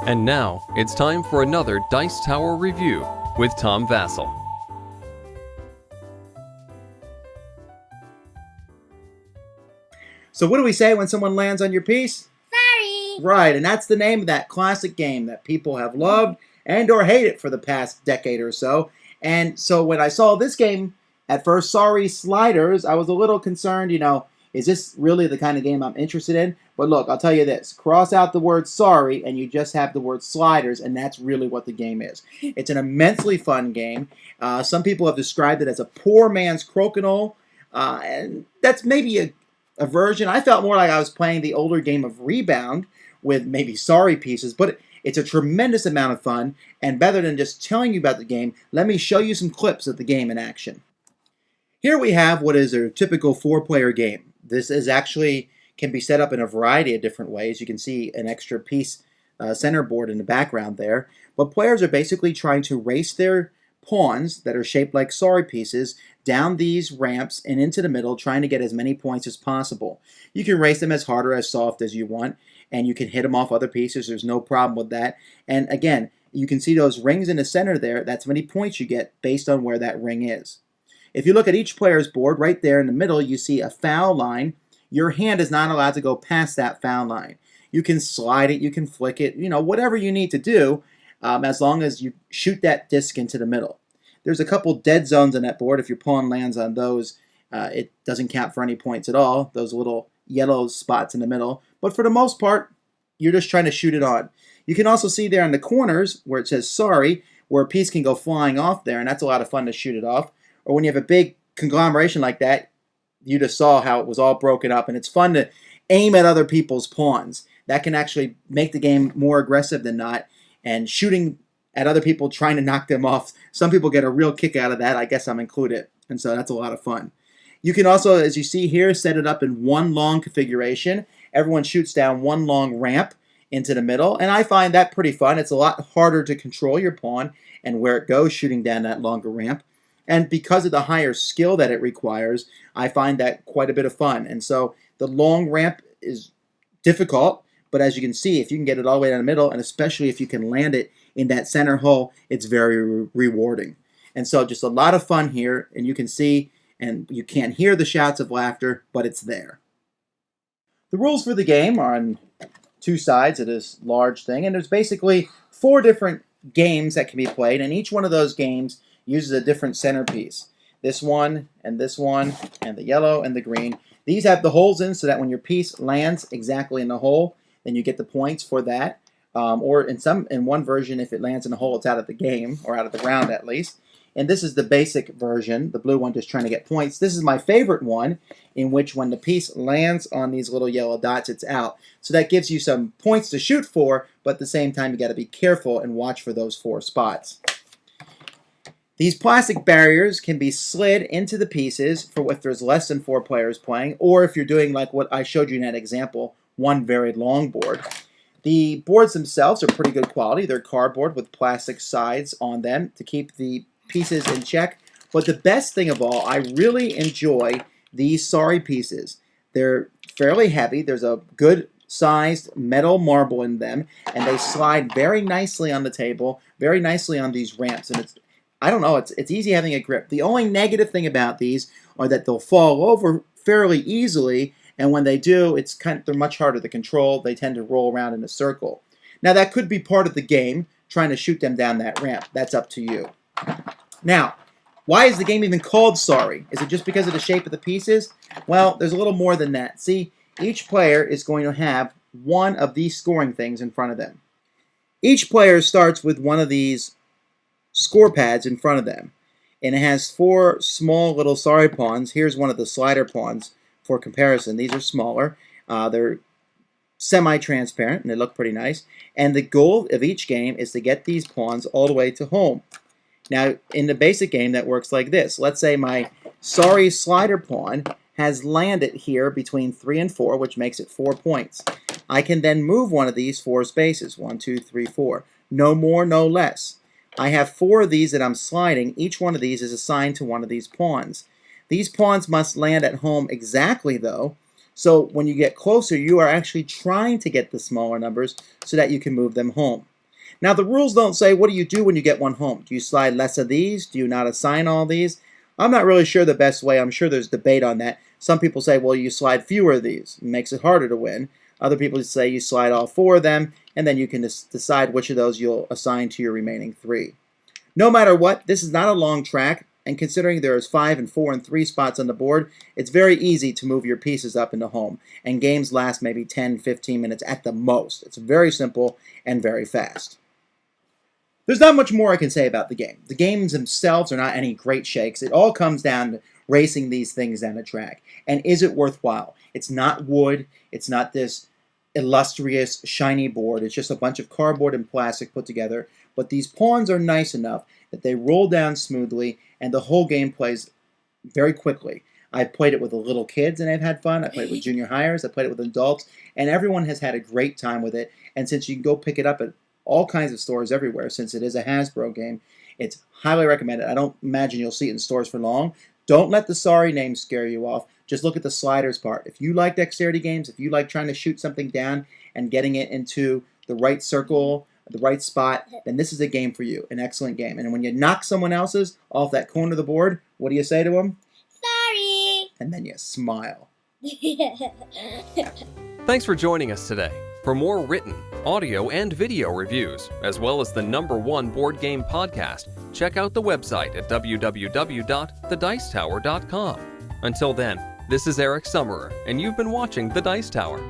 And now, it's time for another Dice Tower review with Tom Vasel. So what do we say when someone lands on your piece? Sorry! Right, and that's the name of that classic game that people have loved and or hated for the past decade or so. And so when I saw this game, at first, Sorry Sliders, I was a little concerned, is this really the kind of game I'm interested in? But look, I'll tell you this. Cross out the word sorry, and you just have the word sliders, and that's really what the game is. It's an immensely fun game. Some people have described it as a poor man's crokinole, and that's maybe a version. I felt more like I was playing the older game of Rebound with maybe sorry pieces, but it's a tremendous amount of fun, and better than just telling you about the game, let me show you some clips of the game in action. Here we have what is a typical four-player game. This is actually can be set up in a variety of different ways. You can see an extra piece center board in the background there. But players are basically trying to race their pawns that are shaped like sorry pieces down these ramps and into the middle, trying to get as many points as possible. You can race them as hard or as soft as you want, and you can hit them off other pieces. There's no problem with that. And again, you can see those rings in the center there. That's how many points you get based on where that ring is. If you look at each player's board, right there in the middle, you see a foul line. Your hand is not allowed to go past that foul line. You can slide it, you can flick it, whatever you need to do, as long as you shoot that disc into the middle. There's a couple dead zones on that board. If your pawn lands on those, it doesn't count for any points at all, those little yellow spots in the middle. But for the most part, you're just trying to shoot it on. You can also see there in the corners where it says sorry, where a piece can go flying off there, and that's a lot of fun to shoot it off. Or when you have a big conglomeration like that, you just saw how it was all broken up, and it's fun to aim at other people's pawns. That can actually make the game more aggressive than not, and shooting at other people, trying to knock them off. Some people get a real kick out of that. I guess I'm included, and so that's a lot of fun. You can also, as you see here, set it up in one long configuration. Everyone shoots down one long ramp into the middle, and I find that pretty fun. It's a lot harder to control your pawn and where it goes shooting down that longer ramp. And because of the higher skill that it requires, I find that quite a bit of fun. And so the long ramp is difficult, but as you can see, if you can get it all the way down the middle, and especially if you can land it in that center hole, it's very rewarding. And so just a lot of fun here, and you can see, and you can't hear the shouts of laughter, but it's there. The rules for the game are on two sides of this large thing, and there's basically 4 different games that can be played, and each one of those games uses a different centerpiece. This one, and the yellow, and the green. These have the holes in so that when your piece lands exactly in the hole, then you get the points for that. Or in one version, if it lands in the hole, it's out of the game, or out of the round at least. And this is the basic version, the blue one just trying to get points. This is my favorite one, in which when the piece lands on these little yellow dots, it's out. So that gives you some points to shoot for, but at the same time, you got to be careful and watch for those 4 spots. These plastic barriers can be slid into the pieces for if there's less than 4 players playing, or if you're doing like what I showed you in that example, one very long board. The boards themselves are pretty good quality. They're cardboard with plastic sides on them to keep the pieces in check. But the best thing of all, I really enjoy these sorry pieces. They're fairly heavy. There's a good sized metal marble in them, and they slide very nicely on the table, very nicely on these ramps, and I don't know, it's easy having a grip. The only negative thing about these are that they'll fall over fairly easily, and when they do, they're much harder to control. They tend to roll around in a circle. Now that could be part of the game, trying to shoot them down that ramp. That's up to you. Now, why is the game even called Sorry? Is it just because of the shape of the pieces? Well, there's a little more than that. See, each player is going to have one of these scoring things in front of them. Each player starts with one of these score pads in front of them, and it has 4 small little sorry pawns. Here's one of the slider pawns for comparison. These are smaller. They're semi-transparent, and they look pretty nice. And the goal of each game is to get these pawns all the way to home. Now, in the basic game, that works like this. Let's say my sorry slider pawn has landed here between 3 and 4, which makes it 4 points. I can then move one of these 4 spaces. 1, 2, 3, 4. No more, no less. I have 4 of these that I'm sliding. Each one of these is assigned to one of these pawns. These pawns must land at home exactly, though, so when you get closer, you are actually trying to get the smaller numbers so that you can move them home. Now, the rules don't say what do you do when you get one home. Do you slide less of these? Do you not assign all these? I'm not really sure the best way. I'm sure there's debate on that. Some people say, well, you slide fewer of these. It makes it harder to win. Other people say you slide all 4 of them, and then you can decide which of those you'll assign to your remaining 3. No matter what, this is not a long track, and considering there is 5 and 4 and 3 spots on the board, it's very easy to move your pieces up into home, and games last maybe 10, 15 minutes at the most. It's very simple and very fast. There's not much more I can say about the game. The games themselves are not any great shakes. It all comes down to racing these things down a track. And is it worthwhile? It's not wood. It's not this illustrious, shiny board. It's just a bunch of cardboard and plastic put together. But these pawns are nice enough that they roll down smoothly, and the whole game plays very quickly. I've played it with the little kids, and I've had fun. I played it with junior hires. I played it with adults, and everyone has had a great time with it. And since you can go pick it up at all kinds of stores everywhere, since it is a Hasbro game, it's highly recommended. I don't imagine you'll see it in stores for long. Don't let the sorry name scare you off. Just look at the sliders part. If you like dexterity games, if you like trying to shoot something down and getting it into the right circle, the right spot, then this is a game for you. An excellent game. And when you knock someone else's off that corner of the board, what do you say to them? Sorry. And then you smile. Thanks for joining us today. For more written, audio, and video reviews, as well as the #1 board game podcast, check out the website at www.thedicetower.com. Until then, this is Eric Summerer, and you've been watching The Dice Tower.